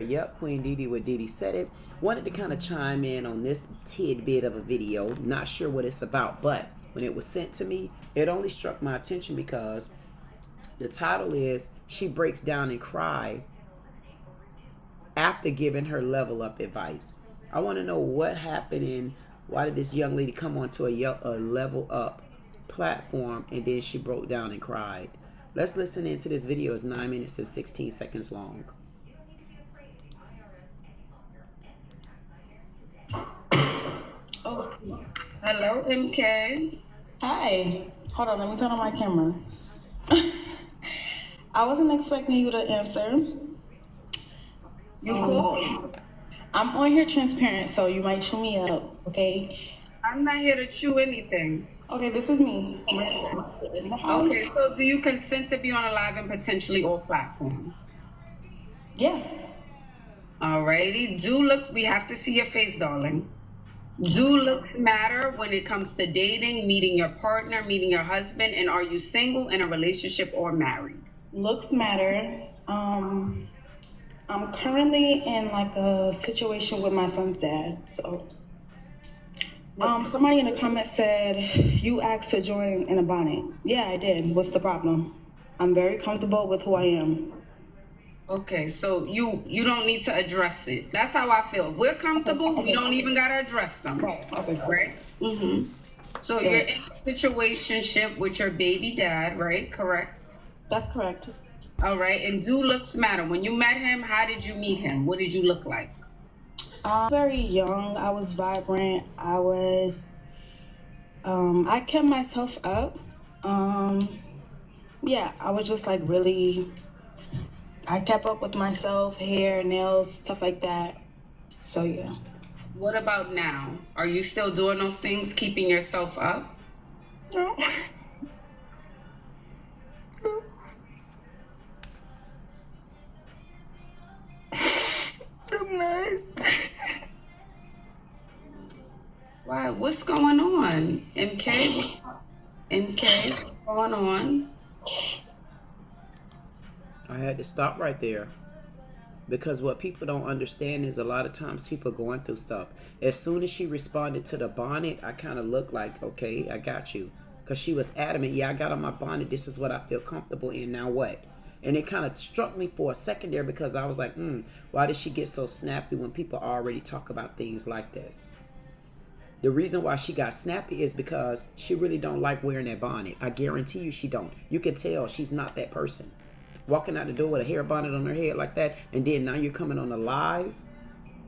Yep, Queen Dee Dee with Dee Dee Said It. Wanted to kind of chime in on this tidbit of a video. Not sure what it's about, but when it was sent to me, it only struck my attention because the title is She Breaks Down and Cry After Giving Her Level Up Advice. I want to know what happened and why did this young lady come onto a level up platform and then she broke down and cried. Let's listen into this video. It's 9 minutes and 16 seconds long. Oh, hello, MK. Hi. Hold on, let me turn on my camera. I wasn't expecting you to answer. You cool? I'm on here transparent, so you might chew me up, okay? I'm not here to chew anything. Okay, this is me. Okay, so do you consent to be on a live and potentially all platforms? Yeah. Alrighty. We have to see your face, darling. Do looks matter when it comes to dating, meeting your partner, meeting your husband, and are you single, in a relationship, or married? Looks matter. I'm currently in like a situation with my son's dad, so. Somebody in the comments said, you asked to join in a bonnet. Yeah, I did. What's the problem? I'm very comfortable with who I am. Okay, so you don't need to address it. That's how I feel. We're comfortable. We don't even gotta address them. Right. Okay. Right. Mm-hmm. So you're in a situationship with your baby dad, right? Correct. That's correct. All right. And do looks matter. When you met him, how did you meet him? What did you look like? Very young. I was vibrant. I kept myself up. Yeah, I was just like really. I kept up with myself, hair, nails, stuff like that. So, yeah. What about now? Are you still doing those things, keeping yourself up? No. I'm not. Why? What's going on? MK? What's going on? I had to stop right there because what people don't understand is a lot of times people going through stuff. As soon as she responded to the bonnet, I kind of looked like, okay, I got you. Because she was adamant, yeah, I got on my bonnet. This is what I feel comfortable in. Now what? And it kind of struck me for a second there because I was like, why did she get so snappy when people already talk about things like this? The reason why she got snappy is because she really don't like wearing that bonnet. I guarantee you she don't. You can tell she's not that person. Walking out the door with a hair bonnet on her head like that, and then now you're coming on a live.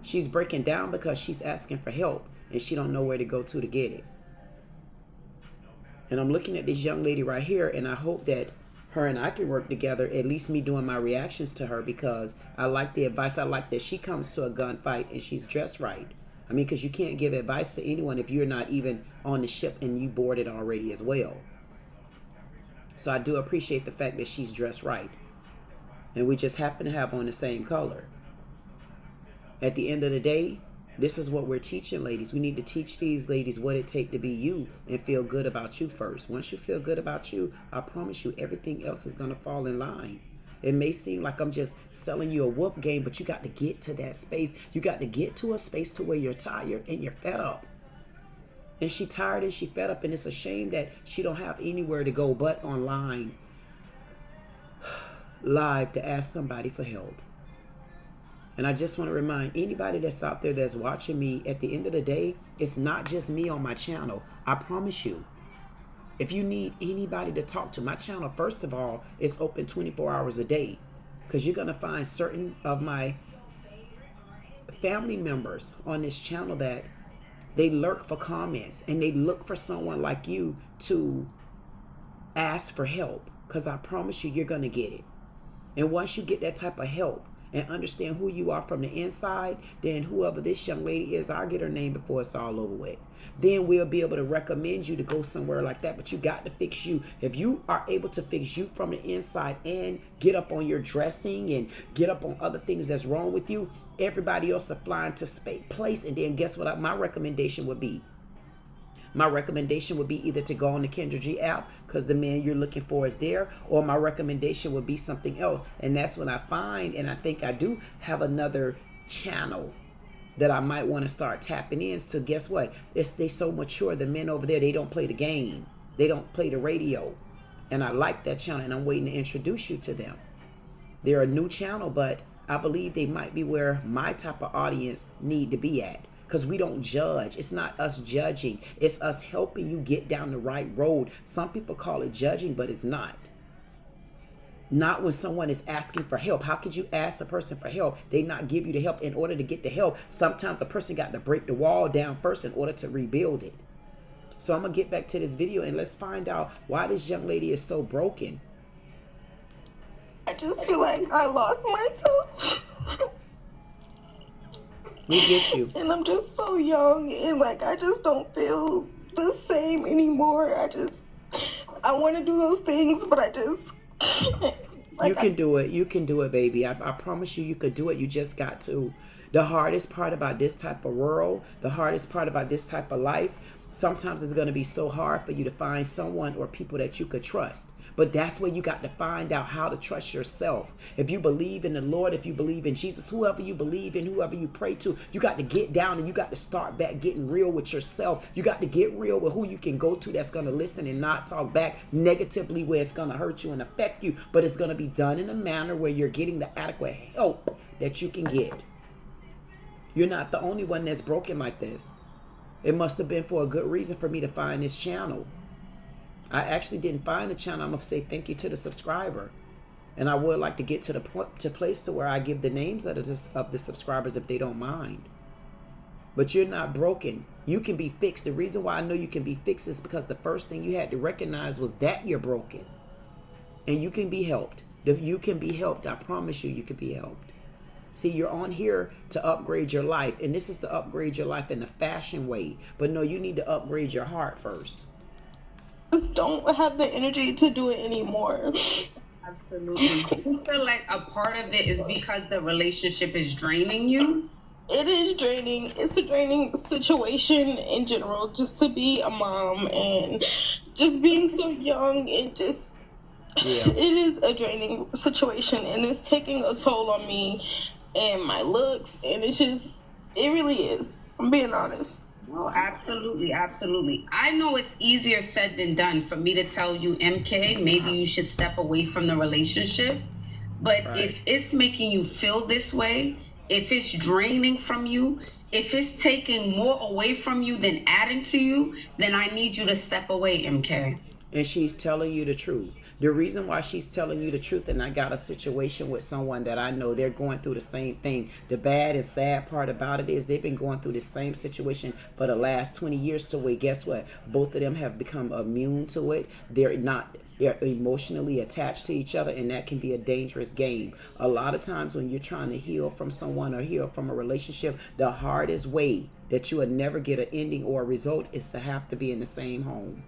She's breaking down because she's asking for help and she don't know where to go to get it. And I'm looking at this young lady right here, and I hope that her and I can work together, at least me doing my reactions to her, because I like the advice. I like that she comes to a gunfight and she's dressed right. I mean, because you can't give advice to anyone if you're not even on the ship and you boarded already as well. So I do appreciate the fact that she's dressed right. And we just happen to have on the same color. At the end of the day, this is what we're teaching ladies. We need to teach these ladies what it takes to be you and feel good about you first. Once you feel good about you, I promise you everything else is going to fall in line. It may seem like I'm just selling you a wolf game, but you got to get to that space. You got to get to a space to where you're tired and you're fed up. And she tired and she fed up, and it's a shame that she don't have anywhere to go but online live to ask somebody for help. And I just want to remind anybody that's out there that's watching me, at the end of the day, it's not just me on my channel. I promise you. If you need anybody to talk to, my channel, first of all, is open 24 hours a day, because you're going to find certain of my family members on this channel that they lurk for comments and they look for someone like you to ask for help, because I promise you, you're going to get it. And once you get that type of help and understand who you are from the inside, then whoever this young lady is, I'll get her name before it's all over with. Then we'll be able to recommend you to go somewhere like that. But you got to fix you. If you are able to fix you from the inside and get up on your dressing and get up on other things that's wrong with you, everybody else will fly into place. And then guess what my recommendation would be? My recommendation would be either to go on the Kendra G app because the man you're looking for is there, or my recommendation would be something else. And that's when I find, and I think I do have another channel that I might want to start tapping in. So guess what? They so mature. The men over there, they don't play the game. They don't play the radio. And I like that channel, and I'm waiting to introduce you to them. They're a new channel, but I believe they might be where my type of audience need to be at. Because we don't judge. It's not us judging. It's us helping you get down the right road. Some people call it judging, but it's not. Not when someone is asking for help. How could you ask a person for help? They not give you the help. In order to get the help, sometimes a person got to break the wall down first in order to rebuild it. So I'm going to get back to this video and let's find out why this young lady is so broken. I just feel like I lost myself. We get you. And I'm just so young, and like I just don't feel the same anymore. I want to do those things, but I just you can do it. You can do it, baby. I promise you could do it. You just got to. The hardest part about this type of world, the hardest part about this type of life, sometimes it's going to be so hard for you to find someone or people that you could trust. But that's where you got to find out how to trust yourself. If you believe in the Lord, if you believe in Jesus, whoever you believe in, whoever you pray to, you got to get down and you got to start back getting real with yourself. You got to get real with who you can go to that's going to listen and not talk back negatively where it's going to hurt you and affect you. But it's going to be done in a manner where you're getting the adequate help that you can get. You're not the only one that's broken like this. It must have been for a good reason for me to find this channel. I actually didn't find the channel. I'm going to say thank you to the subscriber. And I would like to get to the place to where I give the names of the subscribers if they don't mind. But you're not broken. You can be fixed. The reason why I know you can be fixed is because the first thing you had to recognize was that you're broken. And you can be helped. If you can be helped, I promise you can be helped. See, you're on here to upgrade your life. And this is to upgrade your life in a fashion way. But no, you need to upgrade your heart first. Just don't have the energy to do it anymore. Absolutely. Do you feel like a part of it is because the relationship is draining you? It is draining. It's a draining situation in general, just to be a mom and just being so young and just, It is a draining situation, and it's taking a toll on me and my looks, and it really is. I'm being honest. No, absolutely, absolutely. I know it's easier said than done for me to tell you, MK, maybe you should step away from the relationship. But right. If it's making you feel this way, if it's draining from you, if it's taking more away from you than adding to you, then I need you to step away, MK. And she's telling you the truth. The reason why she's telling you the truth, and I got a situation with someone that I know, they're going through the same thing. The bad and sad part about it is they've been going through the same situation for the last 20 years to where, guess what? Both of them have become immune to it. They're emotionally attached to each other, and that can be a dangerous game. A lot of times when you're trying to heal from someone or heal from a relationship, the hardest way that you will never get an ending or a result is to have to be in the same home.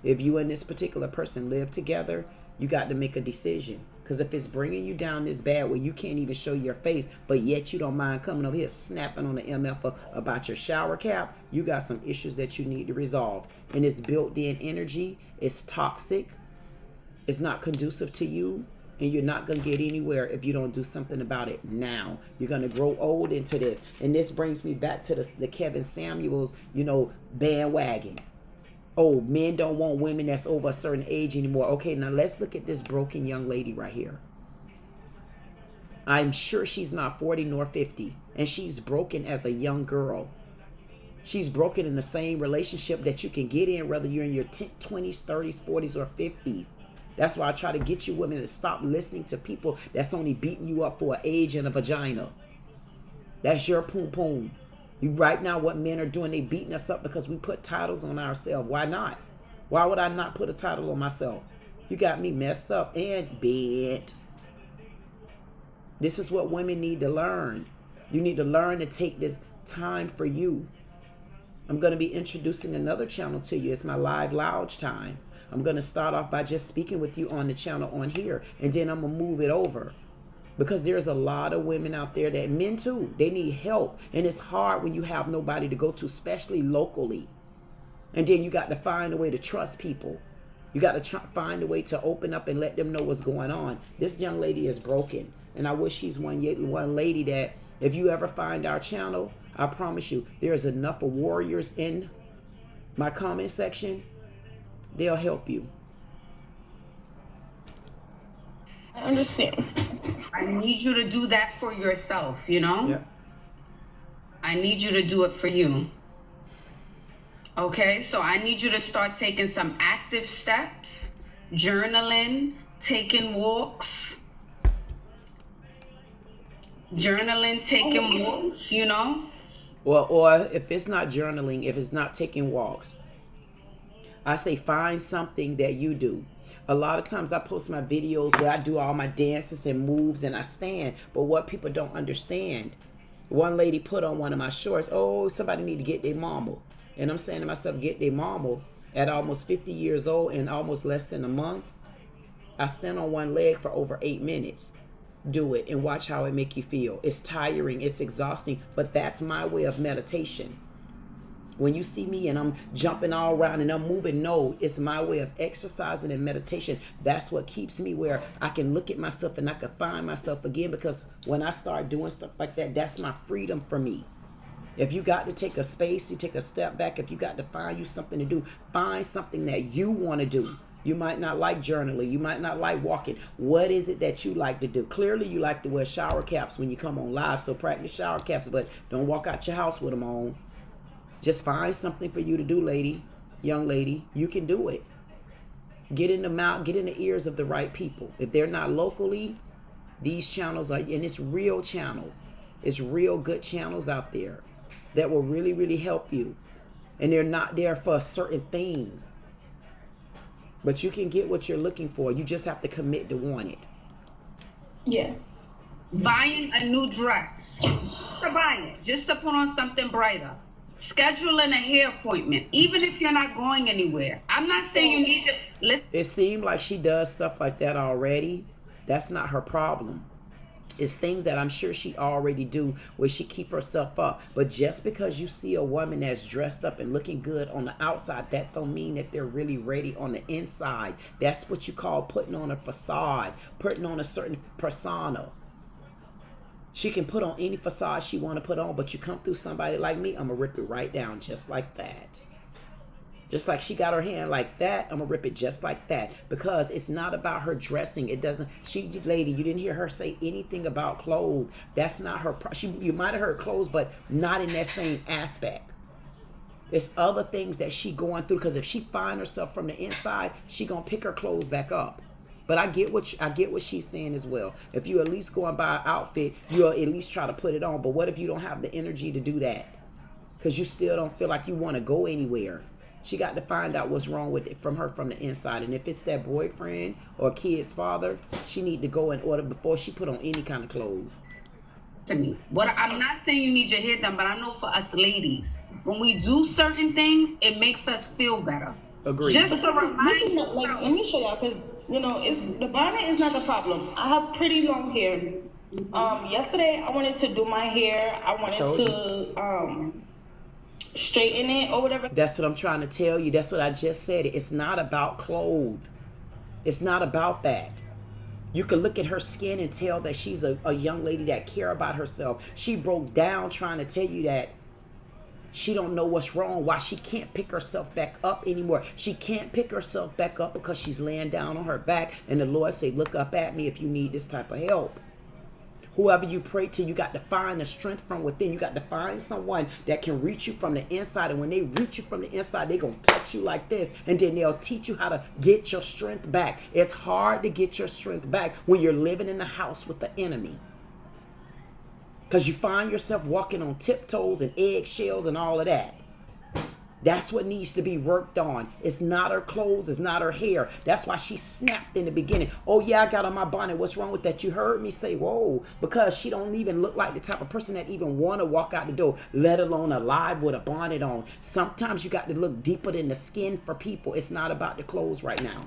If you and this particular person live together, you got to make a decision. Because if it's bringing you down this bad where you can't even show your face, but yet you don't mind coming over here snapping on the MF about your shower cap, you got some issues that you need to resolve. And it's built-in energy. It's toxic. It's not conducive to you. And you're not going to get anywhere if you don't do something about it now. You're going to grow old into this. And this brings me back to the Kevin Samuels, bandwagon. Oh, men don't want women that's over a certain age anymore. Okay, now let's look at this broken young lady right here. I'm sure she's not 40 nor 50. And she's broken as a young girl. She's broken in the same relationship that you can get in, whether you're in your 20s, 30s, 40s, or 50s. That's why I try to get you women to stop listening to people that's only beating you up for an age and a vagina. That's your poom poom. Right now, what men are doing, they beating us up because we put titles on ourselves. Why not? Why would I not put a title on myself? You got me messed up and bent. This is what women need to learn. You need to learn to take this time for you. I'm going to be introducing another channel to you. It's my live lounge time. I'm going to start off by just speaking with you on the channel on here, and then I'm going to move it over. Because there's a lot of women out there that men too, they need help. And it's hard when you have nobody to go to, especially locally. And then you got to find a way to trust people. You got to find a way to open up and let them know what's going on. This young lady is broken. And I wish she's one lady that if you ever find our channel, I promise you, there's enough of warriors in my comment section. They'll help you. I understand. I need you to do that for yourself, you know? Yeah. I need you to do it for you. Okay, so I need you to start taking some active steps, journaling, taking walks. Journaling, taking walks, you know? Or if it's not journaling, if it's not taking walks, I say find something that you do. A lot of times I post my videos where I do all my dances and moves and I stand. But what people don't understand, one lady put on one of my shorts, oh, somebody need to get their mama. And I'm saying to myself, get their mama at almost 50 years old in almost less than a month. I stand on one leg for over 8 minutes. Do it and watch how it make you feel. It's tiring, it's exhausting, but that's my way of meditation. When you see me and I'm jumping all around and I'm moving, no, it's my way of exercising and meditation. That's what keeps me where I can look at myself and I can find myself again, because when I start doing stuff like that, that's my freedom for me. If you got to take a space, you take a step back. If you got to find you something to do, find something that you want to do. You might not like journaling. You might not like walking. What is it that you like to do? Clearly, you like to wear shower caps when you come on live. So practice shower caps, but don't walk out your house with them on. Just find something for you to do, lady, young lady. You can do it. Get in the mouth, get in the ears of the right people. If they're not locally, these channels are, and it's real channels. It's real good channels out there that will really, really help you. And they're not there for certain things. But you can get what you're looking for. You just have to commit to want it. Yeah. Buying a new dress. To buy it. Just to put on something brighter. Scheduling a hair appointment. Even if you're not going anywhere. I'm not saying you need to listen. It seemed like she does stuff like that already. That's not her problem. It's things that I'm sure she already do where she keep herself up. But just because you see a woman that's dressed up and looking good on the outside, that don't mean that they're really ready on the inside. That's what you call putting on a facade, putting on a certain persona. She can put on any facade she want to put on, but you come through somebody like me, I'm going to rip it right down just like that. Just like she got her hand like that, I'm going to rip it just like that. Because it's not about her dressing. It doesn't, lady, you didn't hear her say anything about clothes. That's not her, you might have heard clothes, but not in that same aspect. There's other things that she going through, because if she find herself from the inside, she going to pick her clothes back up. But I get what she's saying as well. If you at least go and buy an outfit, you'll at least try to put it on. But what if you don't have the energy to do that? Because you still don't feel like you want to go anywhere. She got to find out what's wrong with it from the inside. And if it's that boyfriend or kid's father, she need to go in order before she put on any kind of clothes. To me, I'm not saying you need your hair done, but I know for us ladies, when we do certain things, it makes us feel better. Agreed. Just to remind you. Like, let me show y'all, because, you know, the bonnet is not the problem. I have pretty long hair. Yesterday, I wanted to do my hair. I wanted to straighten it or whatever. That's what I'm trying to tell you. That's what I just said. It's not about clothes. It's not about that. You can look at her skin and tell that she's a young lady that care about herself. She broke down trying to tell you that she don't know what's wrong, why she can't pick herself back up anymore. She can't pick herself back up because she's laying down on her back, and the Lord say, look up at me if you need this type of help. Whoever you pray to, you got to find the strength from within. You got to find someone that can reach you from the inside. And when they reach you from the inside, they're going to touch you like this. And then they'll teach you how to get your strength back. It's hard to get your strength back when you're living in the house with the enemy. Because you find yourself walking on tiptoes and eggshells and all of that. That's what needs to be worked on. It's not her clothes. It's not her hair. That's why she snapped in the beginning. Oh, yeah, I got on my bonnet. What's wrong with that? You heard me say, whoa, because she don't even look like the type of person that even want to walk out the door, let alone alive with a bonnet on. Sometimes you got to look deeper than the skin for people. It's not about the clothes right now.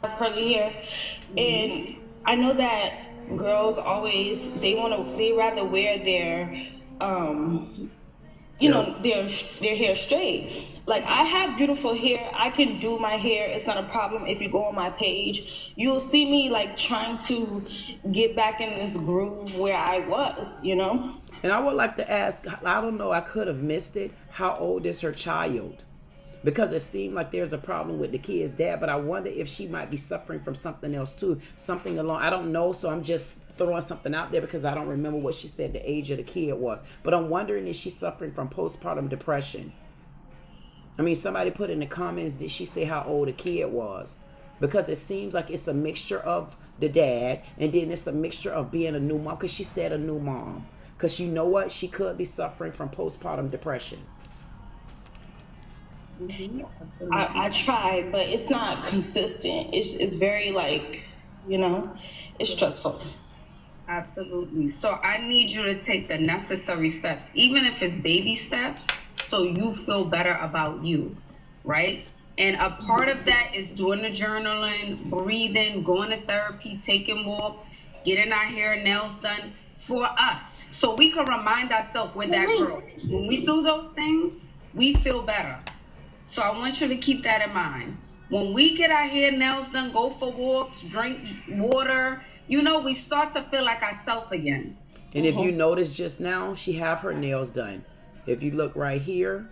Curly hair. And I know that girls always, they rather wear their, you know, their hair straight. Like, I have beautiful hair. I can do my hair. It's not a problem. If you go on my page, you'll see me like trying to get back in this groove where I was, you know. And I would like to ask, I don't know, I could have missed it. How old is her child? Because it seemed like there's a problem with the kid's dad, but I wonder if she might be suffering from something else too. Something along, I don't know, so I'm just throwing something out there because I don't remember what she said the age of the kid was. But I'm wondering if she's suffering from postpartum depression. I mean, somebody put in the comments, did she say how old the kid was? Because it seems like it's a mixture of the dad, and then it's a mixture of being a new mom, because she said a new mom. Because you know what? She could be suffering from postpartum depression. I try, but it's not consistent. It's very, like, you know, it's stressful. Absolutely. So I need you to take the necessary steps, even if it's baby steps, so you feel better about you, right? And a part of that is doing the journaling, breathing, going to therapy, taking walks, getting our hair and nails done for us, so we can remind ourselves we're that girl. When we do those things, we feel better. So I want you to keep that in mind. When we get our hair, nails done, go for walks, drink water, you know, we start to feel like ourselves again. And if you notice just now, she have her nails done. If you look right here.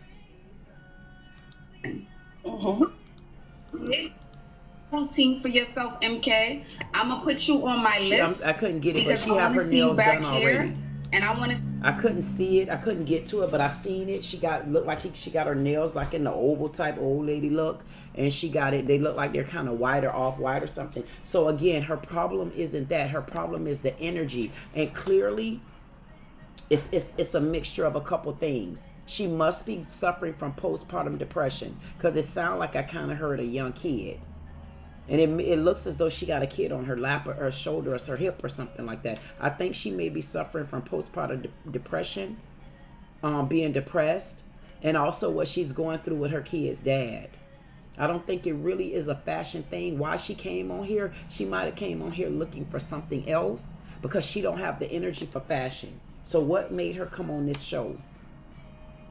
Routine for yourself, MK. I'm going to put you on my list. I couldn't get it, but she have her nails done already. And I couldn't see it. I couldn't get to it, but I seen it. She looked like she got her nails like in the oval type old lady look, and she got it. They look like they're kind of white or off white or something. So again, her problem isn't that. Her problem is the energy, and clearly, it's a mixture of a couple things. She must be suffering from postpartum depression, because it sounds like I kind of heard a young kid. And it looks as though she got a kid on her lap or her shoulder or her hip or something like that. I think she may be suffering from postpartum depression, being depressed, and also what she's going through with her kid's dad. I don't think it really is a fashion thing. Why she came on here, she might have came on here looking for something else, because she don't have the energy for fashion. So what made her come on this show?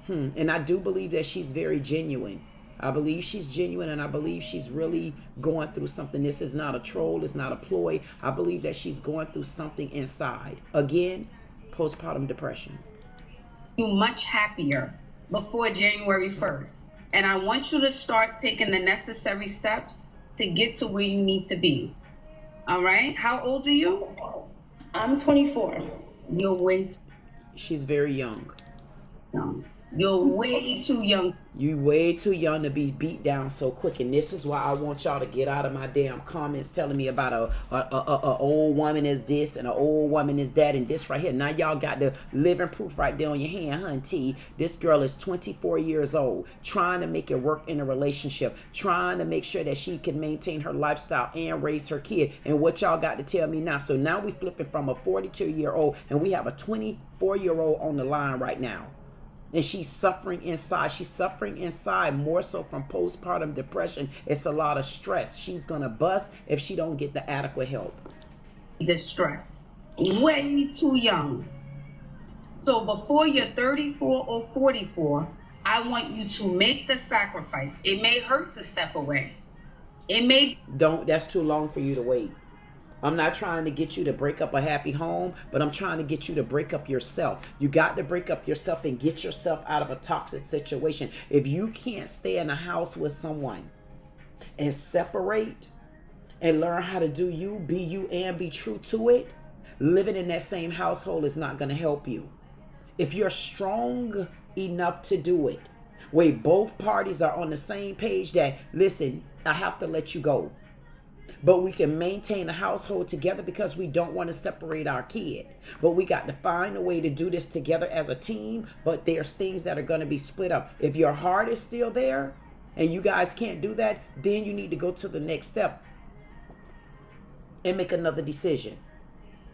And I do believe that she's very genuine. I believe she's genuine, and I believe she's really going through something. This is not a troll. It's not a ploy. I believe that she's going through something inside. Again, postpartum depression. You much happier before January 1st. And I want you to start taking the necessary steps to get to where you need to be. All right? How old are you? I'm 24. You're way too She's very young. young. You're way too young. You way too young to be beat down so quick. And this is why I want y'all to get out of my damn comments telling me about a old woman is this and an old woman is that and this right here. Now y'all got the living proof right there on your hand, hunty. This girl is 24 years old, trying to make it work in a relationship, trying to make sure that she can maintain her lifestyle and raise her kid. And what y'all got to tell me now? So now we flipping from a 42-year-old and we have a 24-year-old on the line right now. And she's suffering inside. She's suffering inside more so from postpartum depression. It's a lot of stress. She's going to bust if she don't get the adequate help. The stress. Way too young. So before you're 34 or 44, I want you to make the sacrifice. It may hurt to step away. It may... That's too long for you to wait. I'm not trying to get you to break up a happy home, but I'm trying to get you to break up yourself. You got to break up yourself and get yourself out of a toxic situation. If you can't stay in a house with someone and separate and learn how to do you, be you, and be true to it, living in that same household is not going to help you. If you're strong enough to do it, where both parties are on the same page that, listen, I have to let you go, but we can maintain a household together because we don't want to separate our kid. But we got to find a way to do this together as a team. But there's things that are going to be split up. If your heart is still there and you guys can't do that, then you need to go to the next step and make another decision.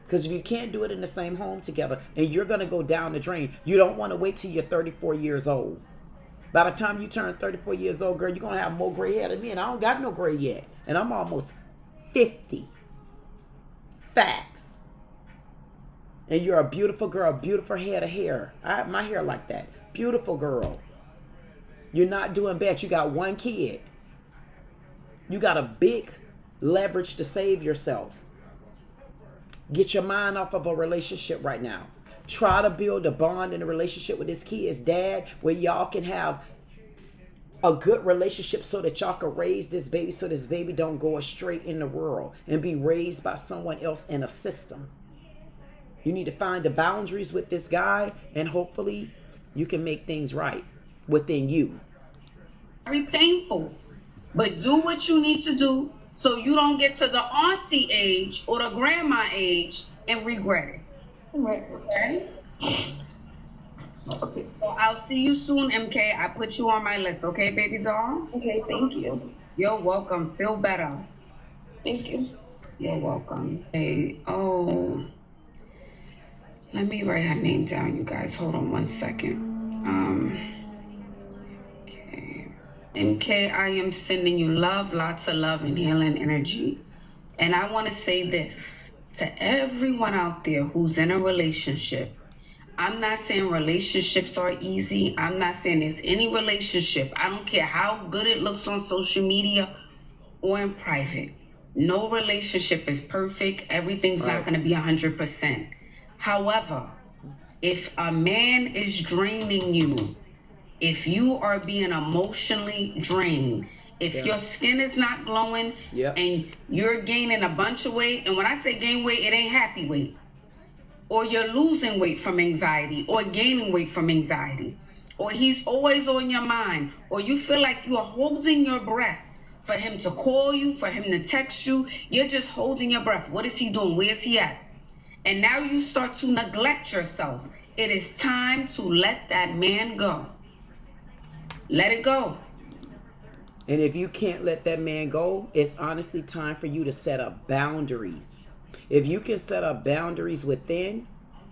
Because if you can't do it in the same home together and you're going to go down the drain, you don't want to wait till you're 34 years old. By the time you turn 34 years old, girl, you're going to have more gray hair than me. And I don't got no gray yet. And I'm almost 50. Facts. And you're a beautiful girl, beautiful head of hair. My hair like that. Beautiful girl. You're not doing bad. You got one kid. You got a big leverage to save yourself. Get your mind off of a relationship right now. Try to build a bond in a relationship with this kid's dad where y'all can have a good relationship so that y'all can raise this baby so this baby don't go astray in the world and be raised by someone else in a system. You need to find the boundaries with this guy, and hopefully you can make things right within you. Very painful, but do what you need to do so you don't get to the auntie age or the grandma age and regret it. Right. Okay? Okay. So I'll see you soon, MK. I put you on my list, okay, baby doll? Okay, thank you. You're welcome. Feel better. Thank you. You're welcome. Hey, oh, let me write her name down, you guys. Hold on one second. Okay. MK, I am sending you love, lots of love and healing energy. And I want to say this to everyone out there who's in a relationship. I'm not saying relationships are easy. I'm not saying there's any relationship. I don't care how good it looks on social media or in private. No relationship is perfect. Everything's not going to be 100%. However, if a man is draining you, if you are being emotionally drained, if your skin is not glowing and you're gaining a bunch of weight, and when I say gain weight, it ain't happy weight, or you're losing weight from anxiety or gaining weight from anxiety, or he's always on your mind, or you feel like you are holding your breath for him to call you, for him to text you, you're just holding your breath. What is he doing? Where's he at? And now you start to neglect yourself. It is time to let that man go. Let it go. And if you can't let that man go, it's honestly time for you to set up boundaries. If you can set up boundaries within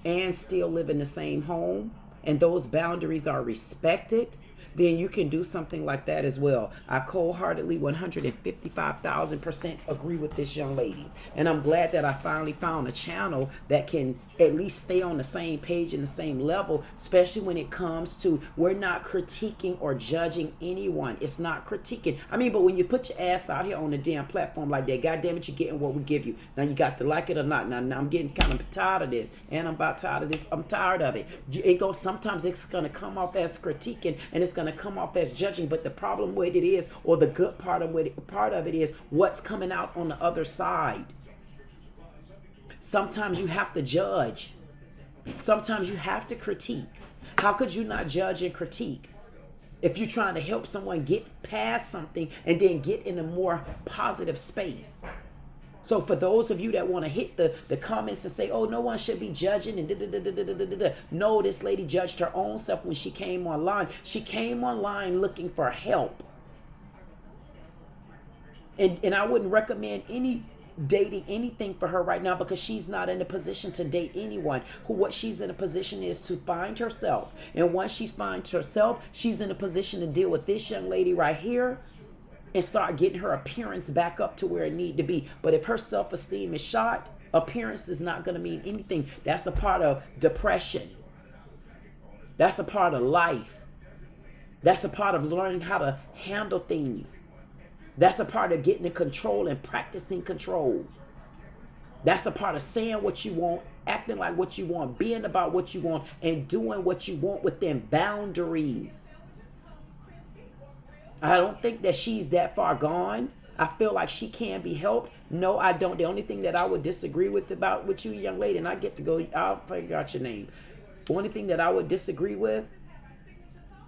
and still live in the same home, and those boundaries are respected, then you can do something like that as well. I wholeheartedly 155,000% agree with this young lady. And I'm glad that I finally found a channel that can at least stay on the same page and the same level, especially when it comes to, we're not critiquing or judging anyone. It's not critiquing. I mean, but when you put your ass out here on the damn platform like that, God damn it, you're getting what we give you. Now you got to like it or not. Now I'm getting kind of tired of this, and I'm about tired of this. I'm tired of it. Sometimes it's going to come off as critiquing, and it's going to come off as judging, but the problem with it is, or the good part of it is, what's coming out on the other side. Sometimes you have to judge. Sometimes you have to critique. How could you not judge and critique if you're trying to help someone get past something and then get in a more positive space? So for those of you that want to hit the comments and say, oh, no one should be judging and da-da-da-da-da-da-da. No, this lady judged her own self when she came online. She came online looking for help. And I wouldn't recommend dating anything for her right now, because she's not in a position to date anyone. What she's in a position is to find herself. And once she finds herself, she's in a position to deal with this young lady right here and start getting her appearance back up to where it need to be. But if her self-esteem is shot, appearance is not going to mean anything. That's a part of depression. That's a part of life. That's a part of learning how to handle things. That's a part of getting in control and practicing control. That's a part of saying what you want, acting like what you want, being about what you want, and doing what you want within boundaries. I don't think that she's that far gone. I feel like she can be helped. No, I don't. The only thing that I would disagree with you, young lady, and I get to go, I'll figure out your name. The only thing that I would disagree with,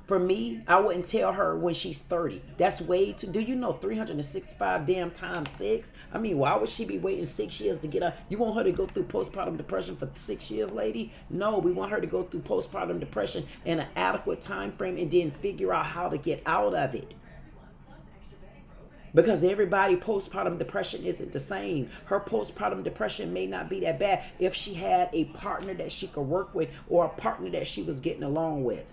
for me, I wouldn't tell her when she's 30. That's way too, do you know 365 damn times 6? I mean, why would she be waiting 6 years to get up? You want her to go through postpartum depression for 6 years, lady? No, we want her to go through postpartum depression in an adequate time frame and then figure out how to get out of it. Because everybody postpartum depression isn't the same. Her postpartum depression may not be that bad if she had a partner that she could work with, or a partner that she was getting along with.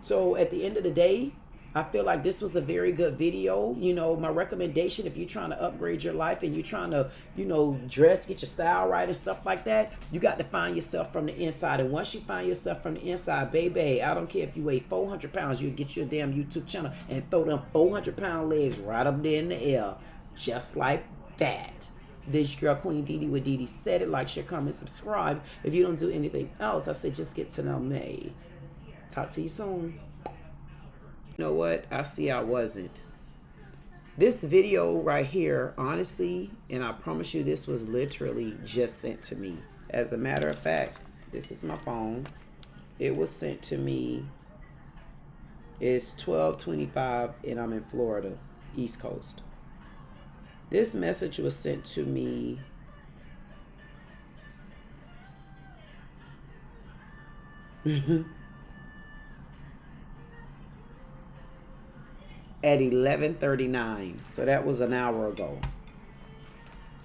So at the end of the day, I feel like this was a very good video. You know, my recommendation, if you're trying to upgrade your life and you're trying to, you know, dress, get your style right and stuff like that, you got to find yourself from the inside. And once you find yourself from the inside, baby, I don't care if you weigh 400 pounds, you get your damn YouTube channel and throw them 400-pound legs right up there in the air. Just like that. This your girl, Queen Dee Dee with Dee Dee Said It. Like, share, comment, subscribe. If you don't do anything else, I say just get to know me. Talk to you soon. You know what? I see I wasn't. This video right here, honestly, and I promise you this was literally just sent to me. As a matter of fact, this is my phone. It was sent to me. It's 12:25 and I'm in Florida, East Coast. This message was sent to me at 11:39. So that was an hour ago.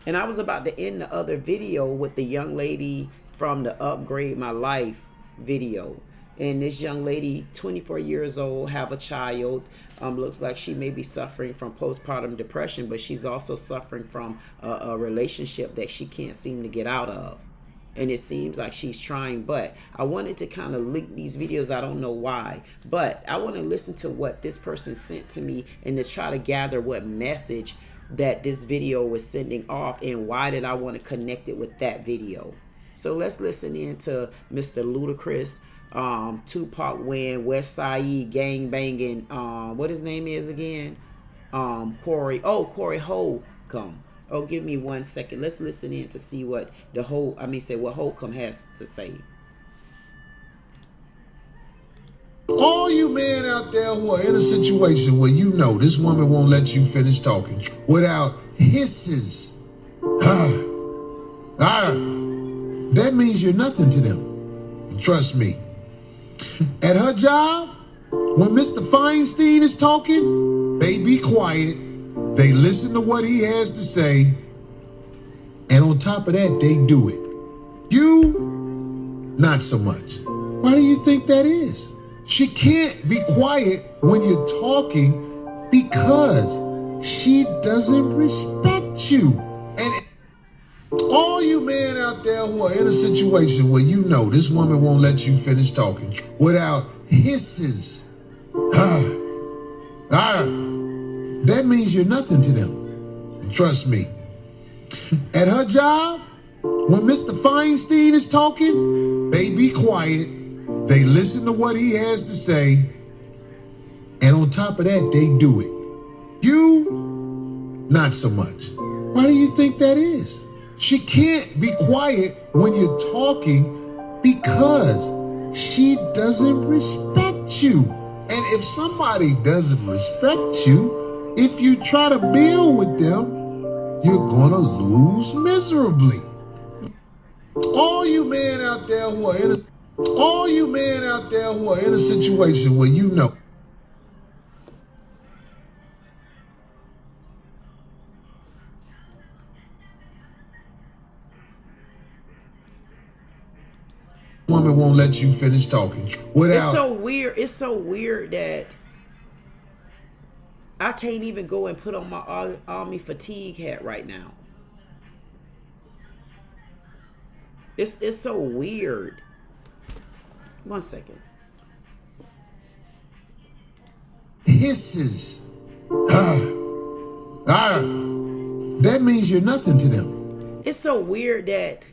And I was about to end the other video with the young lady from the Upgrade My Life video. And this young lady, 24 years old, have a child. Looks like she may be suffering from postpartum depression, but she's also suffering from a relationship that she can't seem to get out of. And it seems like she's trying, but I wanted to kind of link these videos. I don't know why, but I want to listen to what this person sent to me and to try to gather what message that this video was sending off and why did I want to connect it with that video. So let's listen in to Mr. Ludacris, Tupac Wayne, West Side gang banging, what his name is again, Cory. Oh, Cory Holcome. Oh, give me 1 second. Let's listen in to see what what Holcome has to say. All you men out there who are in a situation where you know this woman won't let you finish talking without hisses, that means you're nothing to them. Trust me. At her job, when Mr. Feinstein is talking, they be quiet. They listen to what he has to say. And on top of that, they do it. You, not so much. Why do you think that is? She can't be quiet when you're talking because she doesn't respect you. And all you men out there who are in a situation where you know this woman won't let you finish talking without hisses, that means you're nothing to them. Trust me. At her job, when Mr. Feinstein is talking, they be quiet. They listen to what he has to say. And on top of that, they do it. You, not so much. Why do you think that is? She can't be quiet when you're talking because she doesn't respect you. And if somebody doesn't respect you, if you try to build with them, you're gonna lose miserably. All you men out there who are in a situation where you know. Woman won't let you finish talking without. It's so weird. It's so weird that I can't even go and put on my army fatigue hat right now. It's so weird. 1 second. Hisses. That means you're nothing to them. It's so weird that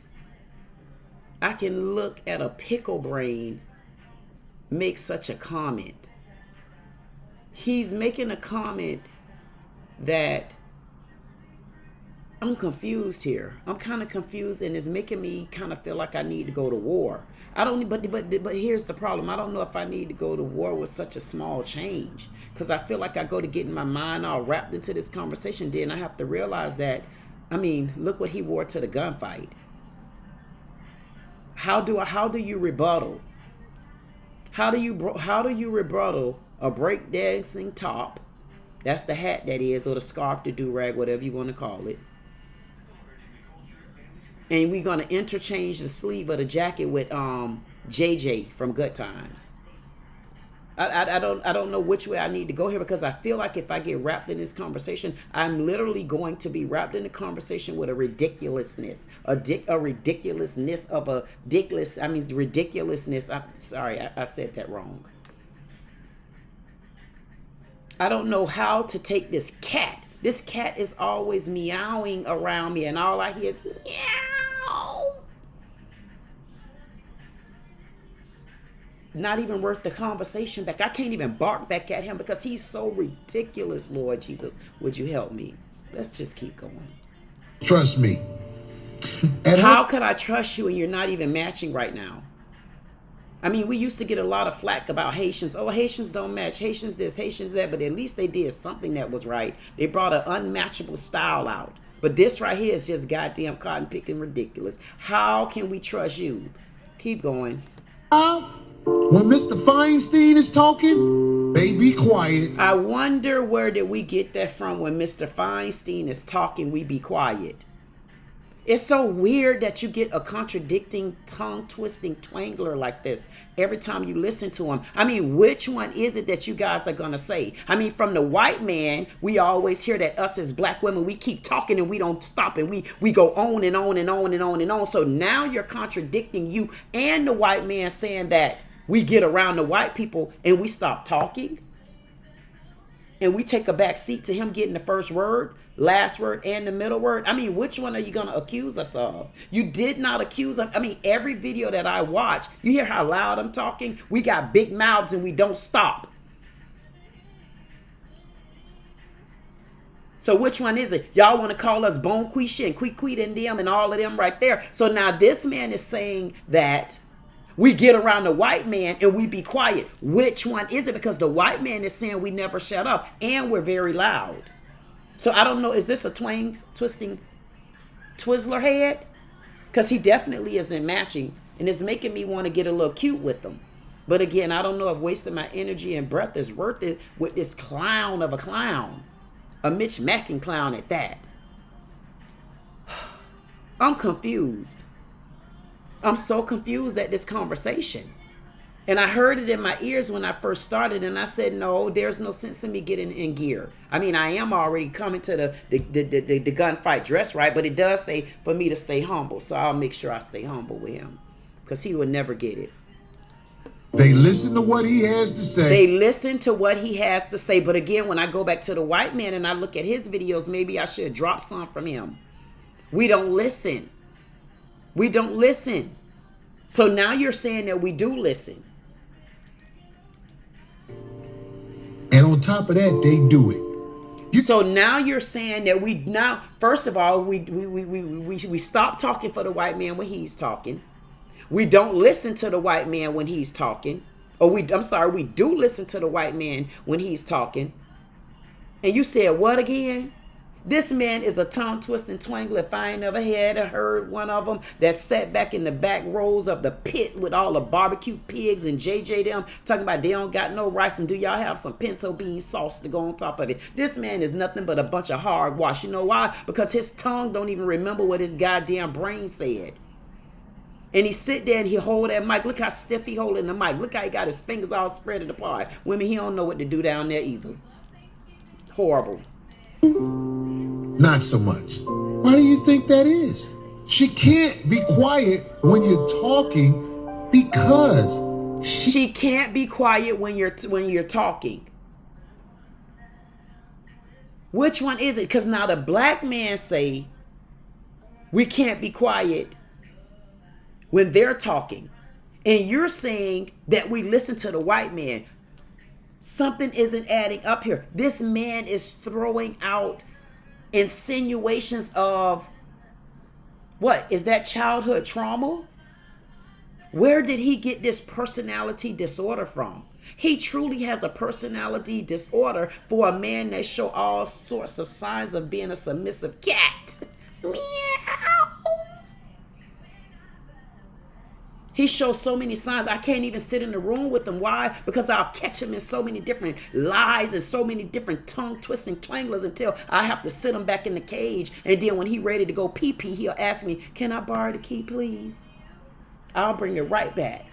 I can look at a pickle brain make such a comment. He's making a comment that I'm confused here. I'm kind of confused, and it's making me kind of feel like I need to go to war. I don't, but here's the problem. I don't know if I need to go to war with such a small change, because I feel like I go to get in my mind all wrapped into this conversation. Then I have to realize that, I mean, look what he wore to the gunfight. How do you rebuttal? How do you rebuttal a breakdancing top? That's the hat that is, or the scarf, the do-rag, whatever you want to call it. And we're going to interchange the sleeve of the jacket with JJ from Good Times. I don't know which way I need to go here, because I feel like if I get wrapped in this conversation, I'm literally going to be wrapped in a conversation with a ridiculousness, a ridiculousness of a dickless. I mean, ridiculousness. I'm sorry, I said that wrong. I don't know how to take this cat. This cat is always meowing around me, and all I hear is meow. Not even worth the conversation back. I can't even bark back at him because he's so ridiculous. Lord Jesus, would you help me? Let's just keep going. Trust me. How could I trust you and you're not even matching right now? I mean, we used to get a lot of flack about Haitians. Oh, Haitians don't match. Haitians this, Haitians that. But at least they did something that was right. They brought an unmatchable style out. But this right here is just goddamn cotton picking ridiculous. How can we trust you? Keep going. When Mr. Feinstein is talking, they be quiet. I wonder where did we get that from? When Mr. Feinstein is talking, we be quiet. It's so weird that you get a contradicting, tongue-twisting twangler like this every time you listen to him. I mean, which one is it that you guys are going to say? I mean, from the white man, we always hear that us as black women, we keep talking and we don't stop, and we go on and on and on and on and on. So now you're contradicting you and the white man, saying that we get around the white people and we stop talking. And we take a back seat to him getting the first word, last word, and the middle word. I mean, which one are you going to accuse us of? You did not accuse us. I mean, every video that I watch, you hear how loud I'm talking? We got big mouths and we don't stop. So which one is it? Y'all want to call us Bon Quisha and Queet and them and all of them right there. So now this man is saying that we get around the white man and we be quiet. Which one is it? Because the white man is saying we never shut up and we're very loud. So I don't know. Is this a twisting Twizzler head? Because he definitely isn't matching, and it's making me want to get a little cute with them. But again, I don't know if wasting my energy and breath is worth it with this clown of a clown. A Mitch Mackin clown at that. I'm confused. I'm so confused at this conversation. And I heard it in my ears when I first started, and I said, no, there's no sense in me getting in gear. I mean, I am already coming to the gunfight dress right, but it does say for me to stay humble. So I'll make sure I stay humble with him, because he would never get it. They listen to what he has to say. They listen to what he has to say. But again, when I go back to the white man and I look at his videos, maybe I should drop some from him. We don't listen. We don't listen. So now you're saying that we do listen. And on top of that, they do it. So now you're saying that we now, first of all, we stop talking for the white man when he's talking. We don't listen to the white man when he's talking. Or we do listen to the white man when he's talking. And you said what again? This man is a tongue-twisting twangler. If I ain't never had or heard one of them that sat back in the back rows of the pit with all the barbecue pigs and JJ them talking about they don't got no rice, and do y'all have some pinto bean sauce to go on top of it? This man is nothing but a bunch of hogwash. You know why? Because his tongue don't even remember what his goddamn brain said. And he sit there and he hold that mic. Look how stiff he holding the mic. Look how he got his fingers all spread apart. Women, he don't know what to do down there either. Horrible. Not so much. Why do you think that is? She can't be quiet when you're talking because she can't be quiet when you're talking. Which one is it? Because now the black man say we can't be quiet when they're talking, and you're saying that we listen to the white man. Something isn't adding up here. This man is throwing out insinuations of what? Is that childhood trauma? Where did he get this personality disorder from? He truly has a personality disorder for a man that show all sorts of signs of being a submissive cat. Meow. He shows so many signs. I can't even sit in the room with him. Why? Because I'll catch him in so many different lies and so many different tongue-twisting twanglers until I have to sit him back in the cage. And then when he ready to go pee-pee, he'll ask me, can I borrow the key, please? I'll bring it right back.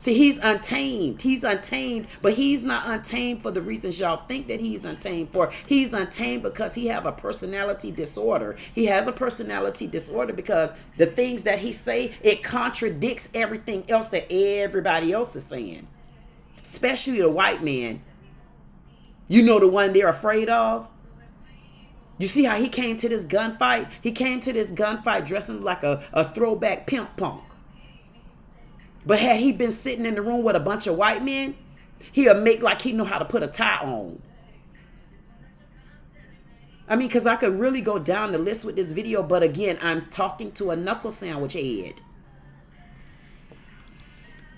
See, he's untamed. He's untamed, but he's not untamed for the reasons y'all think that he's untamed for. He's untamed because he have a personality disorder. He has a personality disorder because the things that he say, it contradicts everything else that everybody else is saying. Especially the white man. You know, the one they're afraid of. You see how he came to this gunfight? He came to this gunfight dressing like a throwback pimp punk. But had he been sitting in the room with a bunch of white men, he'll make like he know how to put a tie on. I mean, because I could really go down the list with this video, but again, I'm talking to a knuckle sandwich head.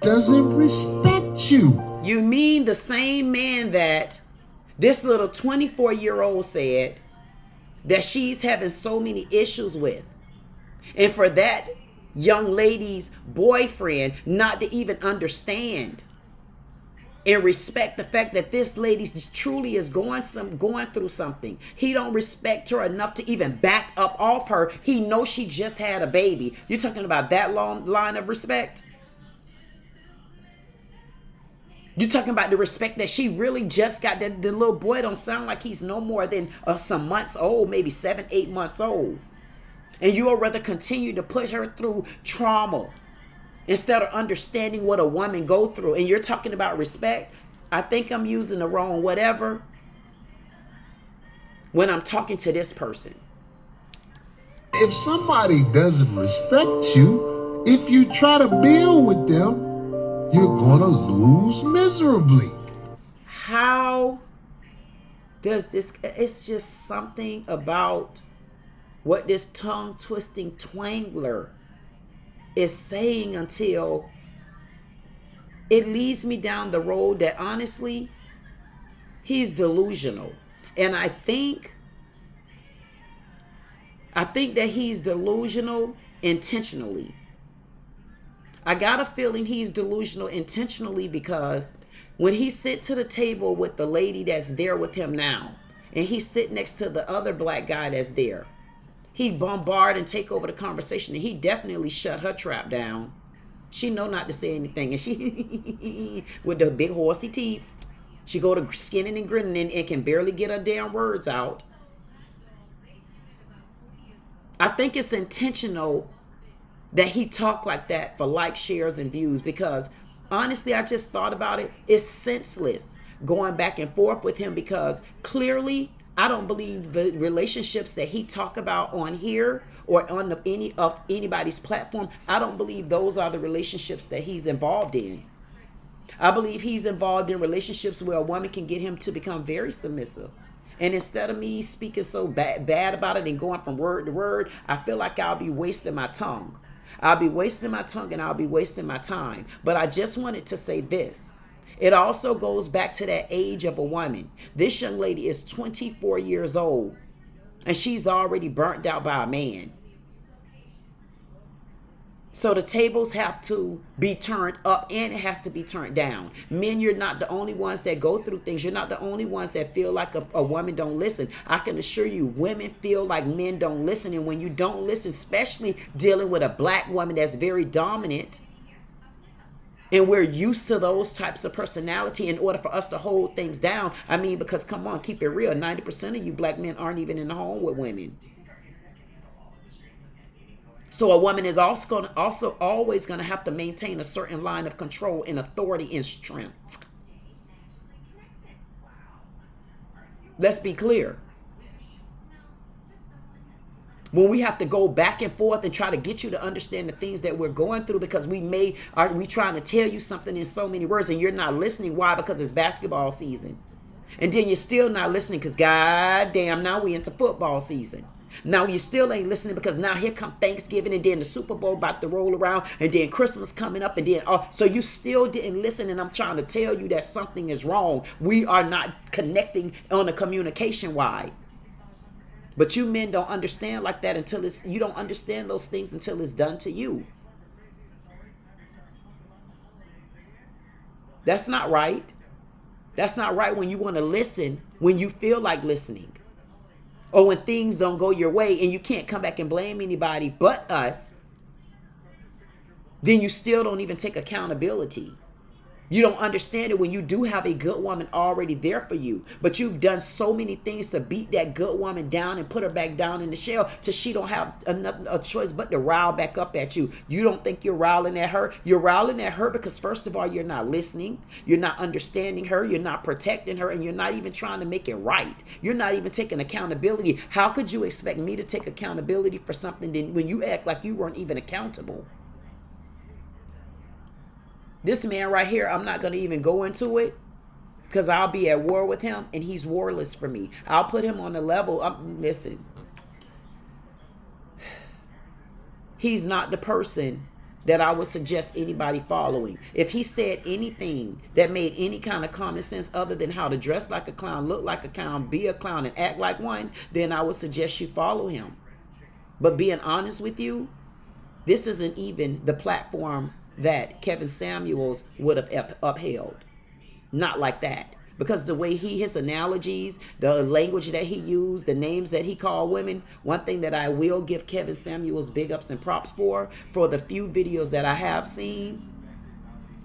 Doesn't respect you. You mean the same man that this little 24-year-old said that she's having so many issues with. And for that young lady's boyfriend not to even understand and respect the fact that this lady truly is going through something. He don't respect her enough to even back up off her. He knows she just had a baby. You're talking about that long line of respect? You're talking about the respect that she really just got. That the little boy don't sound like he's no more than some months old, maybe 7, 8 months old. And you'll rather continue to put her through trauma instead of understanding what a woman go through. And you're talking about respect. I think I'm using the wrong whatever when I'm talking to this person. If somebody doesn't respect you, if you try to build with them, you're gonna lose miserably. How does this, it's just something about what this tongue-twisting twangler is saying until it leads me down the road that honestly, he's delusional. And I think that he's delusional intentionally. I got a feeling he's delusional intentionally because when he sit to the table with the lady that's there with him now, and he sit next to the other black guy that's there, he bombard and take over the conversation, and he definitely shut her trap down. She know not to say anything, and she with the big horsey teeth, she go to skinning and grinning and can barely get her damn words out. I think it's intentional that he talk like that for likes, shares, and views, because honestly, I just thought about it. It's senseless going back and forth with him because clearly I don't believe the relationships that he talk about on here or on anybody's platform. I don't believe those are the relationships that he's involved in. I believe he's involved in relationships where a woman can get him to become very submissive. And instead of me speaking so bad about it and going from word to word, I feel like I'll be wasting my tongue. I'll be wasting my tongue and I'll be wasting my time. But I just wanted to say this. It also goes back to that age of a woman. This young lady is 24 years old and she's already burnt out by a man. So the tables have to be turned up and it has to be turned down. Men, you're not the only ones that go through things. You're not the only ones that feel like a woman don't listen. I can assure you, women feel like men don't listen. And when you don't listen, especially dealing with a black woman that's very dominant, and we're used to those types of personality in order for us to hold things down. I mean, because come on, keep it real. 90% of you black men aren't even in the home with women. So a woman is also always going to have to maintain a certain line of control and authority and strength. Let's be clear. When we have to go back and forth and try to get you to understand the things that we're going through because we trying to tell you something in so many words and you're not listening. Why? Because it's basketball season. And then you're still not listening because goddamn, now we into football season. Now you still ain't listening because now here come Thanksgiving and then the Super Bowl about to roll around and then Christmas coming up and then so you still didn't listen, and I'm trying to tell you that something is wrong. We are not connecting on a communication wide. But you men don't understand like that until you don't understand those things until it's done to you. That's not right. That's not right when you want to listen, when you feel like listening. Or when things don't go your way and you can't come back and blame anybody but us, then you still don't even take accountability. You don't understand it when you do have a good woman already there for you. But you've done so many things to beat that good woman down and put her back down in the shell till she don't have a choice but to rile back up at you. You don't think you're riling at her. You're riling at her because, first of all, you're not listening. You're not understanding her. You're not protecting her. And you're not even trying to make it right. You're not even taking accountability. How could you expect me to take accountability for something when you act like you weren't even accountable? This man right here, I'm not going to even go into it because I'll be at war with him and he's warless for me. I'll put him on the level. Listen, he's not the person that I would suggest anybody following. If he said anything that made any kind of common sense other than how to dress like a clown, look like a clown, be a clown, and act like one, then I would suggest you follow him. But being honest with you, this isn't even the platform that Kevin Samuels would have upheld. Not like that. Because the way his analogies, the language that he used, the names that he called women, one thing that I will give Kevin Samuels big ups and props for the few videos that I have seen,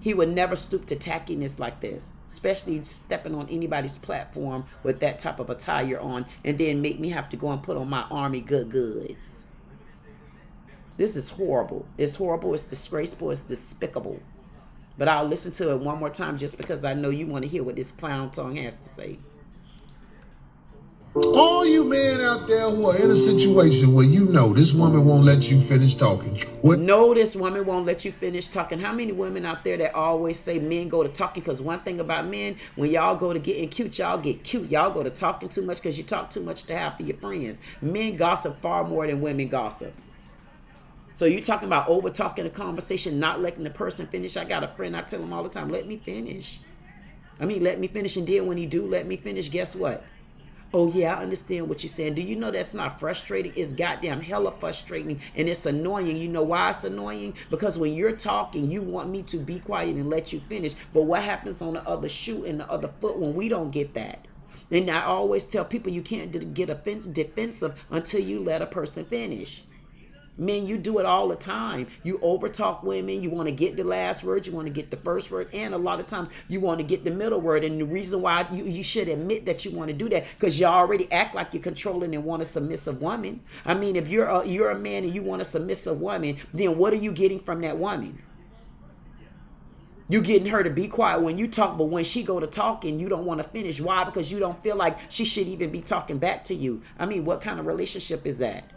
he would never stoop to tackiness like this, especially stepping on anybody's platform with that type of attire on and then make me have to go and put on my army goods. This is horrible. It's horrible. It's disgraceful. It's despicable. But I'll listen to it one more time just because I know you want to hear what this clown tongue has to say. All you men out there who are in a situation where you know this woman won't let you finish talking. No, this woman won't let you finish talking. How many women out there that always say men go to talking? Because one thing about men, when y'all go to getting cute, y'all get cute. Y'all go to talking too much because you talk too much to half of your friends. Men gossip far more than women gossip. So you talking about over talking a conversation, not letting the person finish. I got a friend, I tell him all the time, let me finish. Let me finish. And then when he do let me finish, guess what? Oh yeah, I understand what you're saying. Do you know that's not frustrating? It's goddamn hella frustrating and it's annoying. You know why it's annoying? Because when you're talking, you want me to be quiet and let you finish. But what happens on the other shoe and the other foot when we don't get that? And I always tell people you can't get defensive until you let a person finish. Men, you do it all the time. You overtalk women. You want to get the last word. You want to get the first word. And a lot of times you want to get the middle word. And the reason why you should admit that you want to do that, because you already act like you're controlling and want a submissive woman. If you're a man and you want a submissive woman, then what are you getting from that woman? You getting her to be quiet when you talk, but when she go to talking, you don't want to finish. Why? Because you don't feel like she should even be talking back to you. What kind of relationship is that?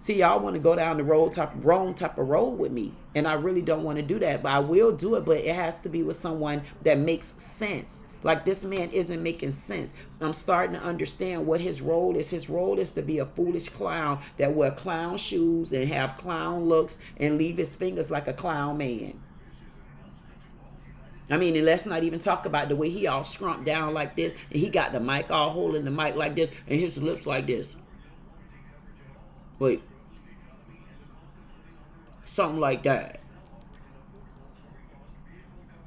See, y'all want to go down the wrong type of road with me. And I really don't want to do that. But I will do it, but it has to be with someone that makes sense. Like this man isn't making sense. I'm starting to understand what his role is. His role is to be a foolish clown that wear clown shoes and have clown looks and leave his fingers like a clown man. And let's not even talk about the way he all scrumped down like this. And he got the mic all holding the mic like this and his lips like this. Wait. Something like that.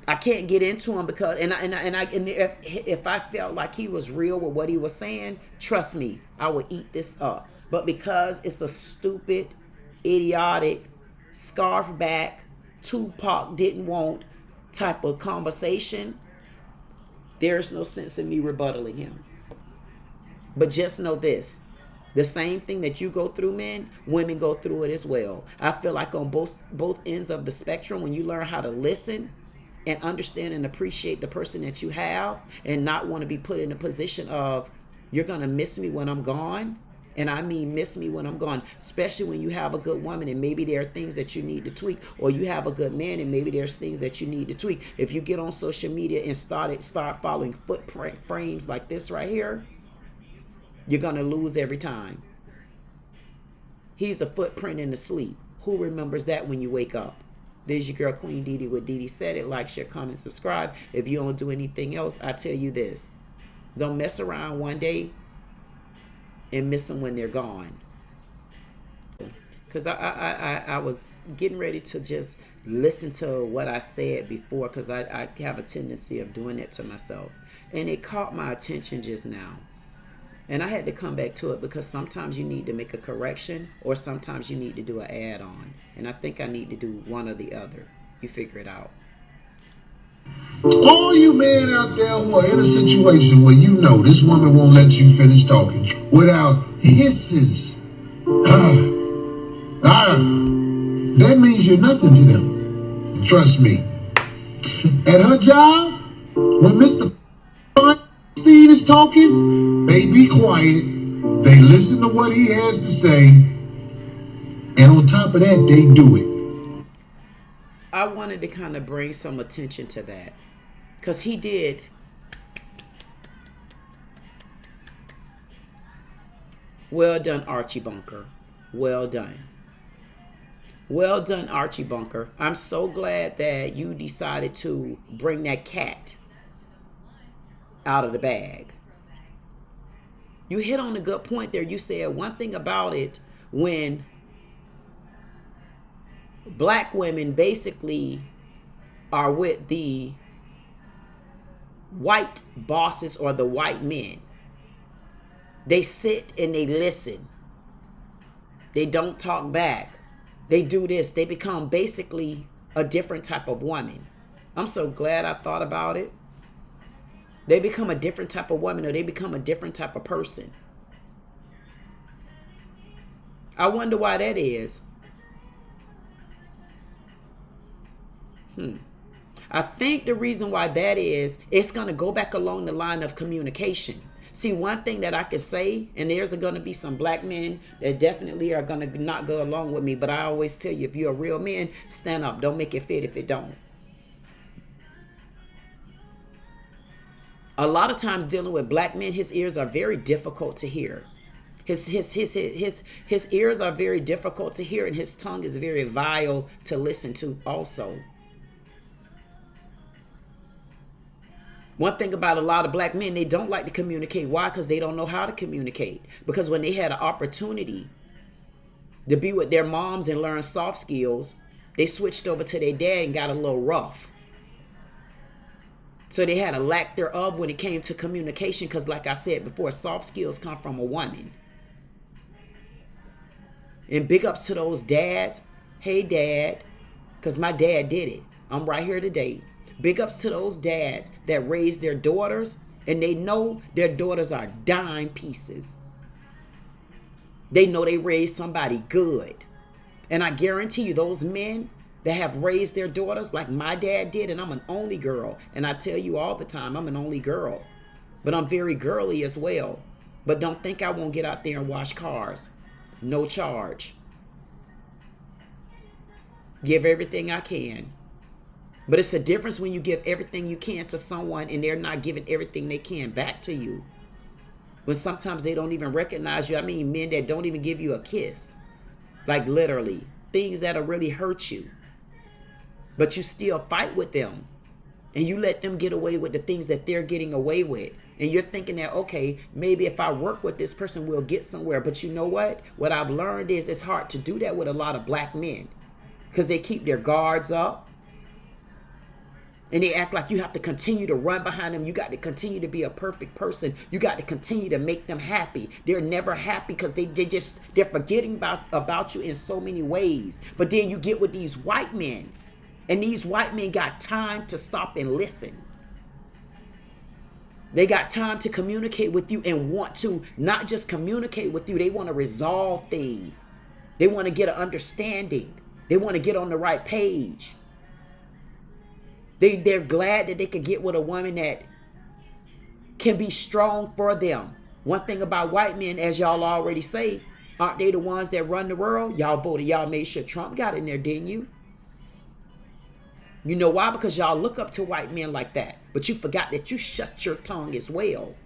I can't get into him because if I felt like he was real with what he was saying, trust me, I would eat this up. But because it's a stupid, idiotic, scarf back, Tupac didn't want type of conversation, there's no sense in me rebuttaling him. But just know this. The same thing that you go through, men, women go through it as well. I feel like on both ends of the spectrum, when you learn how to listen and understand and appreciate the person that you have and not want to be put in a position of you're going to miss me when I'm gone. And I mean miss me when I'm gone, especially when you have a good woman and maybe there are things that you need to tweak, or you have a good man and maybe there's things that you need to tweak. If you get on social media and start following footprint frames like this right here, you're going to lose every time. He's a footprint in the sleep. Who remembers that when you wake up? There's your girl, Queen Dee Dee with Dee Dee Said It. Like, share, comment, subscribe. If you don't do anything else, I tell you this. Don't mess around one day and miss them when they're gone. Because I was getting ready to just listen to what I said before, because I have a tendency of doing it to myself. And it caught my attention just now. And I had to come back to it because sometimes you need to make a correction or sometimes you need to do an add-on. And I think I need to do one or the other. You figure it out. All you men out there who are in a situation where you know this woman won't let you finish talking without hisses, that means you're nothing to them. Trust me. At her job, when Mr. Feinstein is talking, they be quiet. They listen to what he has to say. And on top of that, they do it. I wanted to kind of bring some attention to that. Because he did. Well done, Archie Bunker. Well done. Well done, Archie Bunker. I'm so glad that you decided to bring that cat out of the bag. You hit on a good point there. You said one thing about it, when black women basically are with the white bosses or the white men, they sit and they listen. They don't talk back. They do this. They become basically a different type of woman. I'm so glad I thought about it. They become a different type of woman, or they become a different type of person. I wonder why that is. I think the reason why that is, it's going to go back along the line of communication. See, one thing that I could say, and there's going to be some black men that definitely are going to not go along with me, but I always tell you, if you're a real man, stand up. Don't make it fit if it don't. A lot of times dealing with black men, his ears are very difficult to hear. His ears are very difficult to hear, and his tongue is very vile to listen to also. One thing about a lot of black men, they don't like to communicate. Why? Because they don't know how to communicate. Because when they had an opportunity to be with their moms and learn soft skills, they switched over to their dad and got a little rough. So they had a lack thereof when it came to communication, because like I said before, soft skills come from a woman. And big ups to those dads. Hey, dad, because my dad did it. I'm right here today. Big ups to those dads that raise their daughters, and they know their daughters are dime pieces. They know they raised somebody good. And I guarantee you, those men that have raised their daughters like my dad did, and I'm an only girl, and I tell you all the time, I'm an only girl, but I'm very girly as well. But don't think I won't get out there and wash cars. No charge. Give everything I can. But it's a difference when you give everything you can to someone and they're not giving everything they can back to you. When sometimes they don't even recognize you. I mean, men that don't even give you a kiss. Like literally. Things that'll really hurt you. But you still fight with them. And you let them get away with the things that they're getting away with. And you're thinking that, okay, maybe if I work with this person, we'll get somewhere. But you know what? What I've learned is it's hard to do that with a lot of black men. Because they keep their guards up. And they act like you have to continue to run behind them. You got to continue to be a perfect person. You got to continue to make them happy. They're never happy because they're forgetting about you in so many ways. But then you get with these white men. And these white men got time to stop and listen. They got time to communicate with you and want to not just communicate with you. They want to resolve things. They want to get an understanding. They want to get on the right page. They're glad that they could get with a woman that can be strong for them. One thing about white men, as y'all already say, aren't they the ones that run the world? Y'all voted. Y'all made sure Trump got in there, didn't you? You know why? Because y'all look up to white men like that. But you forgot that you shut your tongue as well.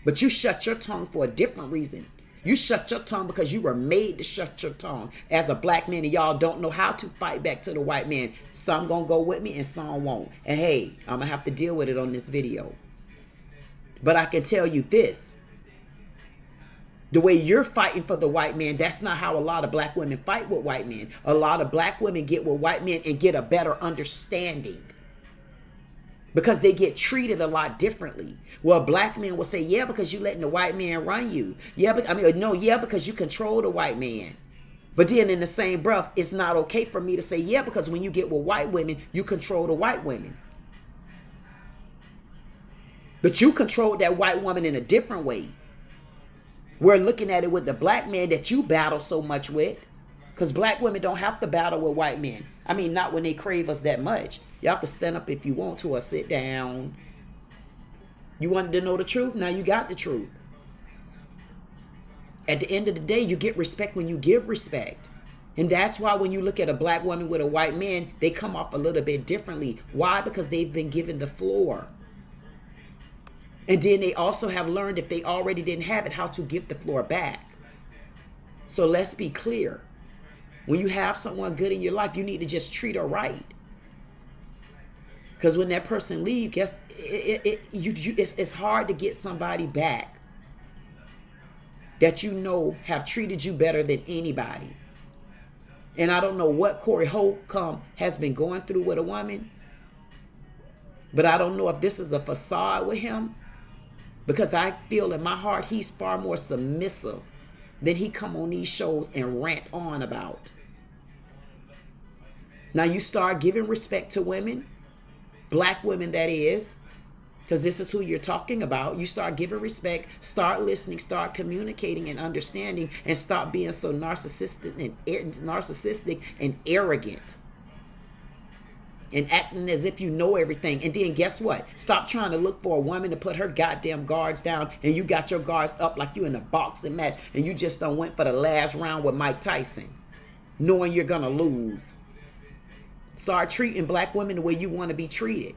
But you shut your tongue for a different reason. You shut your tongue because you were made to shut your tongue as a black man, and y'all don't know how to fight back to the white man. Some gonna go with me and some won't. And hey, I'm gonna have to deal with it on this video. But I can tell you this. The way you're fighting for the white man, that's not how a lot of black women fight with white men. A lot of black women get with white men and get a better understanding. Because they get treated a lot differently. Well, black men will say, yeah, because you letting the white man run you. Yeah, but because you control the white man. But then in the same breath, it's not okay for me to say, yeah, because when you get with white women, you control the white women. But you controlled that white woman in a different way. We're looking at it with the black man that you battle so much with. Because black women don't have to battle with white men. I mean, not when they crave us that much. Y'all can stand up if you want to or sit down. You wanted to know the truth? Now you got the truth. At the end of the day, you get respect when you give respect. And that's why when you look at a black woman with a white man, they come off a little bit differently. Why? Because they've been given the floor. And then they also have learned, if they already didn't have it, how to give the floor back. So let's be clear. When you have someone good in your life, you need to just treat her right. Because when that person leaves, guess it's hard to get somebody back that you know have treated you better than anybody. And I don't know what Cory Holcome has been going through with a woman, but I don't know if this is a facade with him, because I feel in my heart he's far more submissive than he come on these shows and rant on about. Now you start giving respect to women, black women that is, because this is who you're talking about. You start giving respect, start listening, start communicating and understanding, and stop being so narcissistic and arrogant and acting as if you know everything. And then guess what? Stop trying to look for a woman to put her goddamn guards down, and you got your guards up like you in a boxing match, and you just done went for the last round with Mike Tyson, knowing you're gonna lose. Start treating black women the way you want to be treated.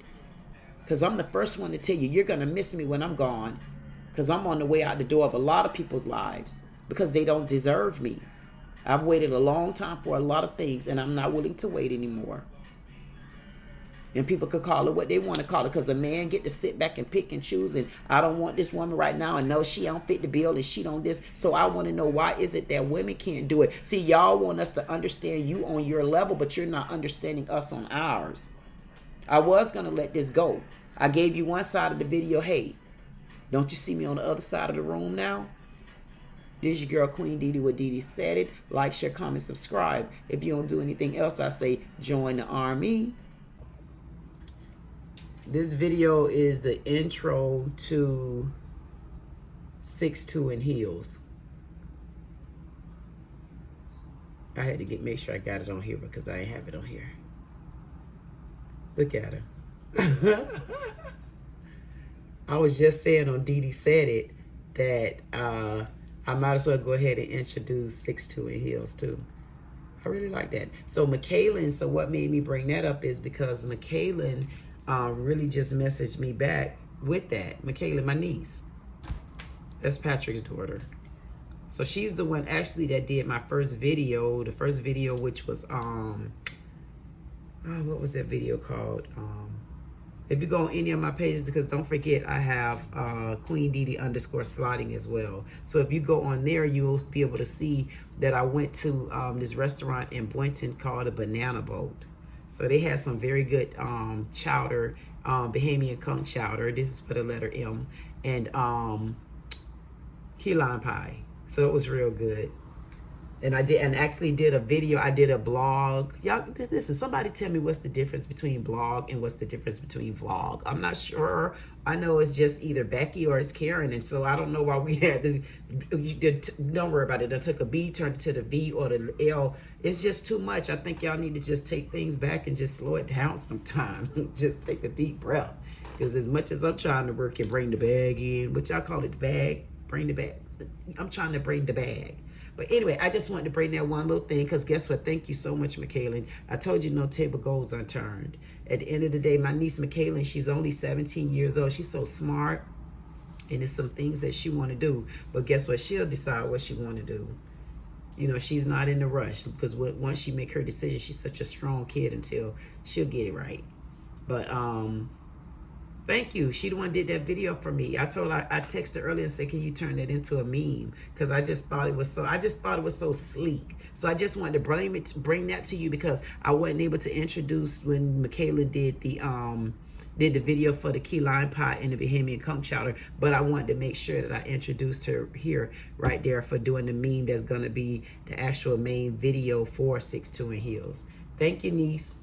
Because I'm the first one to tell you, you're going to miss me when I'm gone. Because I'm on the way out the door of a lot of people's lives. Because they don't deserve me. I've waited a long time for a lot of things, and I'm not willing to wait anymore. And people could call it what they want to call it, because a man get to sit back and pick and choose, and I don't want this woman right now, and no, she don't fit the bill, and she don't this. So I want to know, why is it that women can't do it? See, y'all want us to understand you on your level, but you're not understanding us on ours. I was going to let this go. I gave you one side of the video. Hey, don't you see me on the other side of the room now? This is your girl, Queen Dee Dee, with Dee Dee Said It. Like, share, comment, subscribe. If you don't do anything else, I say join the army. This video is the intro to 6'2" in heels. I had to make sure I got it on here because I ain't have it on here. Look at her. I was just saying on Dee Dee Said It that I might as well go ahead and introduce 6'2" in heels too. I really like that. So McKaylin, so what made me bring that up is because McKaylin really just messaged me back with that. McKaylin, my niece. That's Patrick's daughter. So she's the one actually that did my first video. The first video, which was, what was that video called? If you go on any of my pages, because don't forget, I have Queen Dee Dee _slotting as well. So if you go on there, you'll be able to see that I went to this restaurant in Boynton called a Banana Boat. So they had some very good chowder, Bahamian conch chowder. This is for the letter M. And key lime pie. So it was real good. And I actually did a video. I did a blog. Y'all, listen, somebody tell me what's the difference between blog and what's the difference between vlog. I'm not sure. I know it's just either Becky or it's Karen. And so I don't know why we had to, don't worry about it. I took a B, turned it to the V or the L. It's just too much. I think y'all need to just take things back and just slow it down sometime. Just take a deep breath. Because as much as I'm trying to work and bring the bag in, what y'all call it, the bag, bring the bag. I'm trying to bring the bag. But anyway, I just wanted to bring that one little thing, because guess what? Thank you so much, McKaylin. I told you no table goes unturned. At the end of the day, my niece McKaylin, she's only 17 years old. She's so smart, and there's some things that she want to do. But guess what? She'll decide what she want to do. You know, she's not in a rush, because once she make her decision, she's such a strong kid until she'll get it right. But thank you. She the one did that video for me. I told her, I texted her earlier and said, can you turn that into a meme? Because I just thought it was so sleek. So I just wanted to bring that to you, because I wasn't able to introduce when McKaylin did the video for the key lime pie and the Bahamian conch chowder, but I wanted to make sure that I introduced her here right there for doing the meme that's going to be the actual main video for 6'2" in heels. Thank you, niece.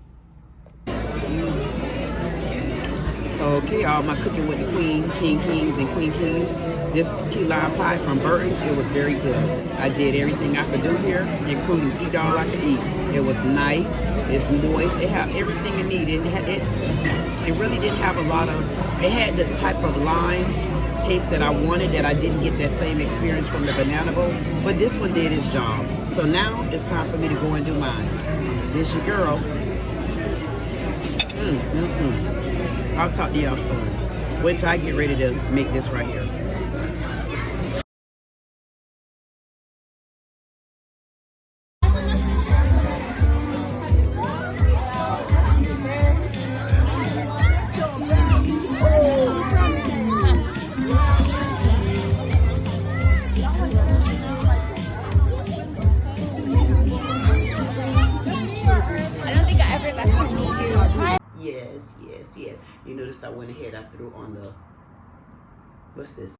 Okay, all my cooking with the King Kings and Queen Kings. This key lime pie from Burton's, it was very good. I did everything I could do here, including eat all I could eat. It was nice, it's moist, it had everything it needed. It really didn't have a lot of, it had the type of lime taste that I wanted, that I didn't get that same experience from the banana boat, but this one did its job. So now it's time for me to go and do mine. This your girl. I'll talk to y'all soon. Wait till I get ready to make this right here. Yes. You notice I went ahead, I threw on the, what's this?